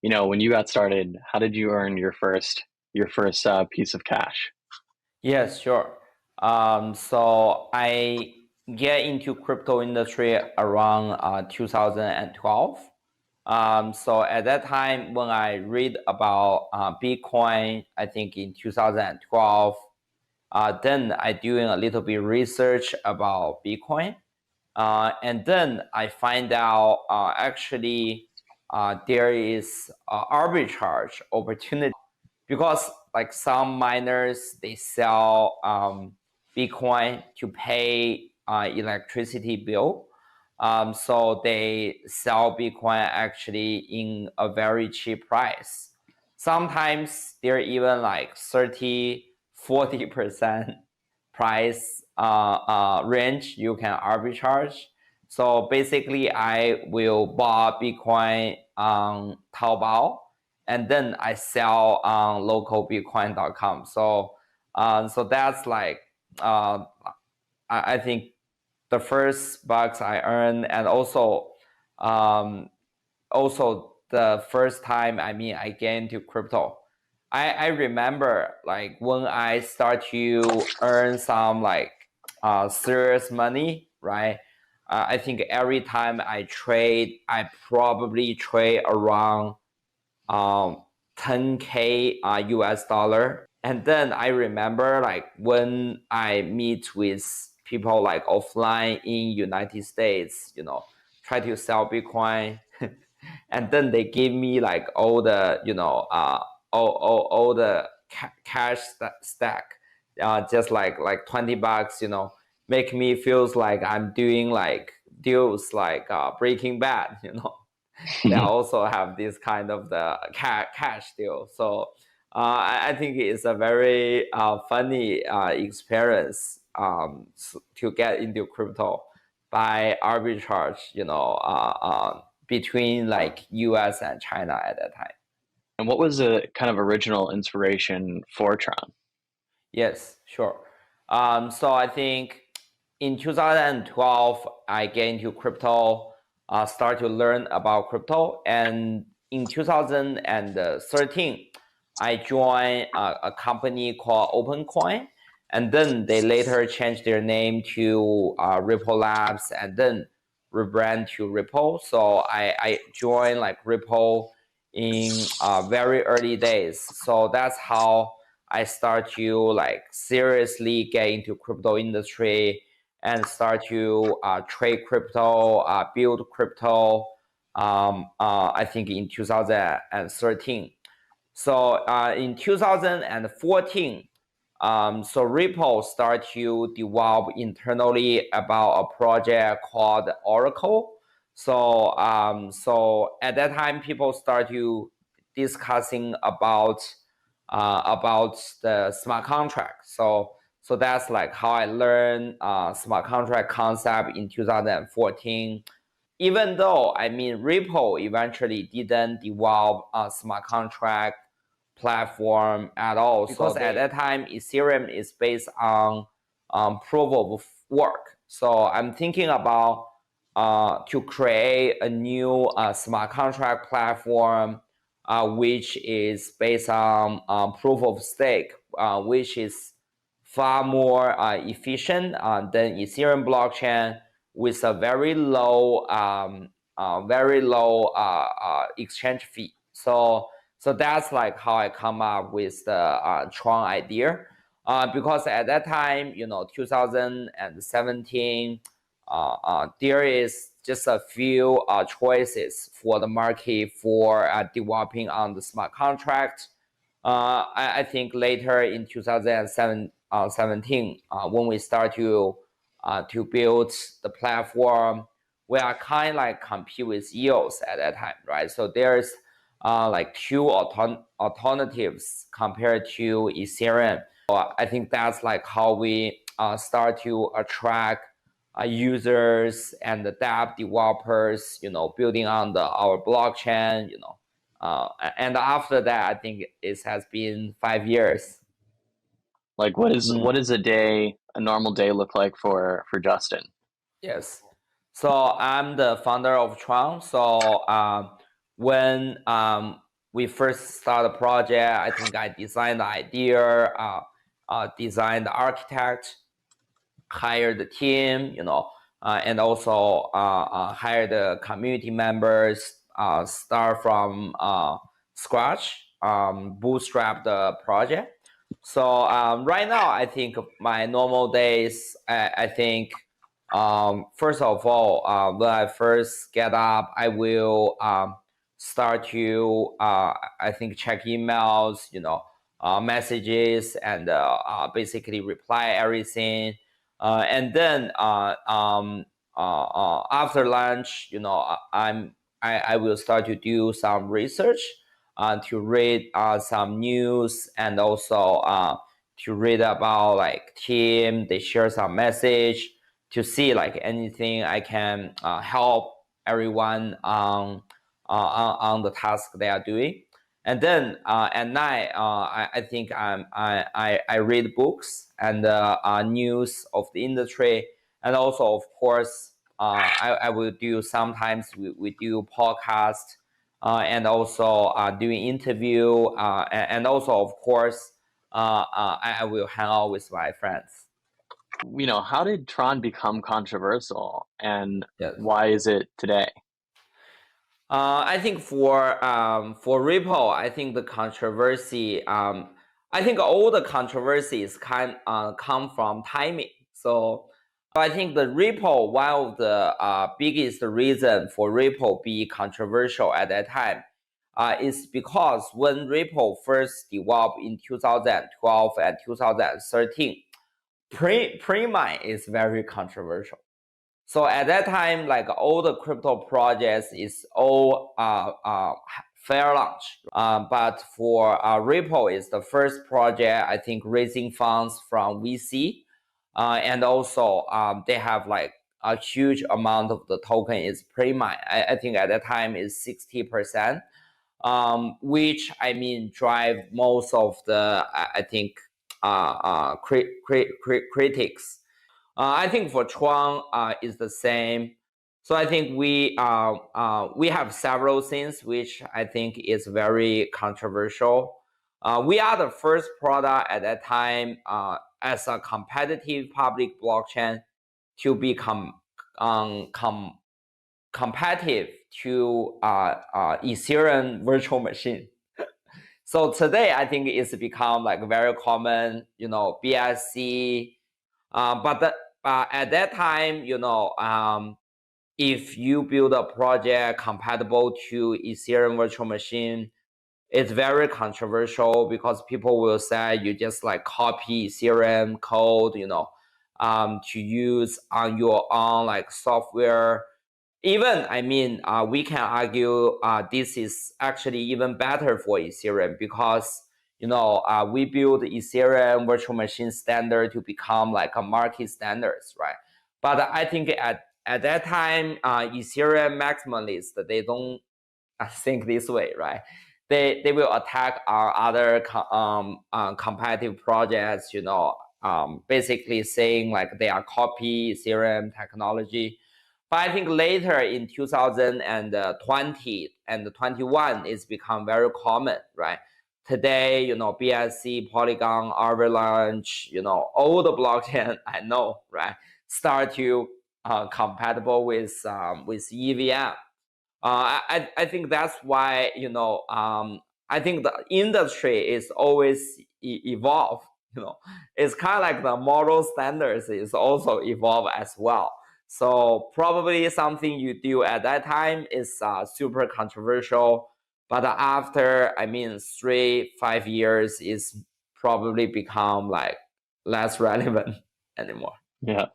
when you got started, how did you earn your first piece of cash? Yes, sure. So I get into crypto industry around 2012. So at that time, when I read about Bitcoin, I think in 2012, then I doing a little bit research about Bitcoin, and then I find out actually there is arbitrage opportunity because like some miners they sell Bitcoin to pay electricity bill. So they sell Bitcoin actually in a very cheap price. Sometimes they're even like 30-40% price range you can arbitrage. So basically I will buy Bitcoin on Taobao and then I sell on localbitcoin.com. So that's like I think the first bucks I earned, and um, also the first time I get into crypto. I remember like when I start to earn some like serious money, right? I think every time I trade, I probably trade around um 10K US dollar. And then I remember like when I meet with people like offline in United States, try to sell Bitcoin, and then they give me like all the all the cash stack, just like $20, make me feels like I'm doing like deals like Breaking Bad, they also have this kind of the cash deal. So I think it's a very funny experience to get into crypto by arbitrage, between like US and China at that time. And what was the kind of original inspiration for Tron? Yes, sure. So I think in 2012, I get into crypto, start to learn about crypto. And in 2013, I joined a company called OpenCoin. And then they later changed their name to Ripple Labs and then rebrand to Ripple. So I joined like Ripple in very early days. So that's how I start to like seriously get into crypto industry and start to trade crypto, build crypto. I think in 2013. So in 2014, so Ripple start to develop internally about a project called Oracle. So at that time, people start to discussing about the smart contract. So that's like how I learned smart contract concept in 2014. Even though Ripple eventually didn't develop a smart contract platform at all, because at that time Ethereum is based on proof of work. So I'm thinking about to create a new smart contract platform which is based on proof of stake, which is far more efficient than Ethereum blockchain with a very low exchange fee. So that's like how I come up with the Tron idea. Because at that time, 2017, there is just a few choices for the market for developing on the smart contract. I think later in 2017, when we start to build the platform, we are kind of like compete with EOS at that time, right? So there's like two alternatives compared to Ethereum. So I think that's like how we start to attract users and the dApp developers, building on our blockchain, and after that, I think it has been 5 years. Like, what is a normal day look like for Justin? Yes. So I'm the founder of Tron. So when we first start the project, I think I designed the idea, designed the architect, hire the team, and also hire the community members, start from scratch, bootstrap the project. So right now, I think my normal days, I think first of all, when I first get up, I will start to, I think, check emails, messages, and basically reply everything. And then after lunch, I will start to do some research, to read some news, and also to read about like team. They share some message to see like anything I can help everyone on the task they are doing. And then at night, I think I read books and news of the industry, and also of course I will do sometimes we do podcast, and also doing interview, and also of course I will hang out with my friends. How did Tron become controversial, and Yes. why is it today? I think for Ripple, I think the controversy. I think all the controversies come from timing. So I think the Ripple, one of the biggest reason for Ripple be controversial at that time, is because when Ripple first developed in 2012 and 2013, pre-mine is very controversial. So at that time, like all the crypto projects is all fair launch. But for Ripple is the first project, I think, raising funds from VC. And also they have like a huge amount of the token is pre-mine. I think at that time is 60%, which I mean drive most of the, I think, critics. I think for Tron is the same. So I think we have several things which I think is very controversial. We are the first product at that time as a competitive public blockchain to become competitive to Ethereum virtual machine. So today I think it's become like very common, BSC. But at that time, if you build a project compatible to Ethereum virtual machine, it's very controversial because people will say you just like copy Ethereum code, to use on your own like software. Even, I mean, we can argue this is actually even better for Ethereum because we build Ethereum virtual machine standard to become like a market standards, right? But I think at that time, Ethereum maximalists, they don't think this way, right? They will attack our other competitive projects, basically saying like they are copy Ethereum technology. But I think later in 2020 and 21, it's become very common, right? Today, BSC, Polygon, Avalanche, all the blockchain I know, right, start to compatible with EVM. I think that's why, I think the industry is always evolve. It's kind of like the moral standards is also evolve as well. So probably something you do at that time is super controversial, but after, I mean, 3-5 years is probably become like less relevant anymore. Yeah.